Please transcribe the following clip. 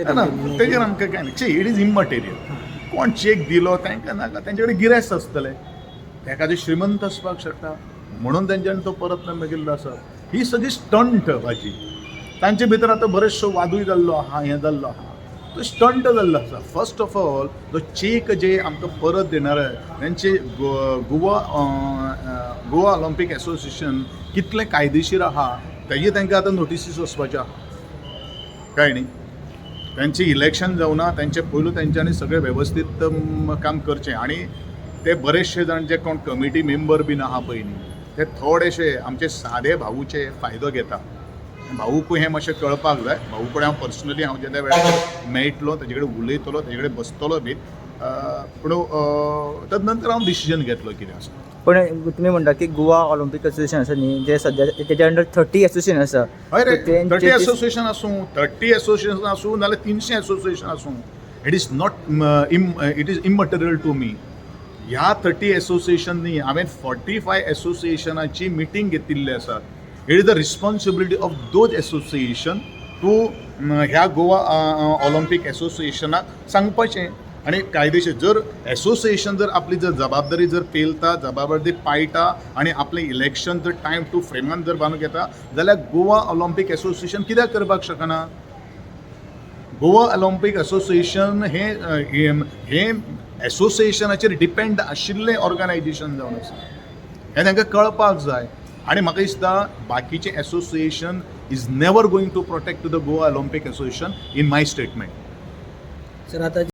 ना तेजेर आमकां कांय ना इट इज इममटेरियल कोण चेक दिलो तांकां नाका तेंचे कडेन गिरेस्त आसतलें तेका ते श्रीमंत आसपाक शकता म्हणून तेंच्यानी तो परत मागिल्लो आसा ही सगळी स्टंट भाजी तांचे भितर आतां बरेचसो वादूय जाल्लो आहा हें जाल्लो आहा तो स्टंट जाल्लो आसा फर्स्ट ऑफ ऑल तो चेक जे आमकां परत देणार तेंचे गोवा ऑलिंपीक एसोसिएशन कितलें कायदेशीर आहा तेजे तांकां आतां नोटिसीस वचपाचें आहा काय न्ही त्यांचे इलेक्शन जावना त्यांचे पयलू तेंच्यांनी सगळें वेवस्थीत काम करचें आनी ते बरेचशे जाण जे कोण कमिटी मेंबर बीन आहा पळय न्ही ते थोडेशे आमचे सादे भाऊचे फायदो घेता भाऊकूय हें मातशें कळपाक जाय भाऊ कडेन हांव पर्सनली हांव जे त्या वेळार मेळटलो तेजे कडेन उलयतलो तेजे कडेन बसतलो बीन पूण ताजे नंतर हांव डिसिजन घेतलो कितें आसा पण तुम्ही म्हणटा की गोवा ऑलिंपिक असोसिएशन आसा न्ही जे सध्या तेच्या अंडर 30 एसोसिएशन आसा हय रे 30 एसोसिएशन आसूं 30 एसोसिएशन आसूं नाल्यार 300 एसोसिएशन आसूं it is not it is immaterial to me ह्या 30 एसोसिएशननी हांवें 45 एसोसिएशनाची मिटींग घेतिल्ली आसा it is the responsibility of those association to ह्या गोवा ऑलिंपीक एसोसिएशनाक सांगपाचें आनी कायदेशीर जर एसोसिएशन जर आपली जर जबाबदारी जर पेलता जबाबदारी पाळटा आनी आपलें इलेक्शन जर टायम टू फ्रेमान जर बांदून घेता जाल्यार गोवा ऑलिंपीक एसोसिएशन कित्याक करपाक शकना गोवा ऑलिंपीक एसोसिएशन हें एसोसिएशनाचेर डिपेंड आशिल्लें ऑर्गनायजेशन जावन आसा हें तांकां कळपाक जाय आनी म्हाका दिसता बाकीचे association is never going to protect to the Goa Olympic association in my statement sir आता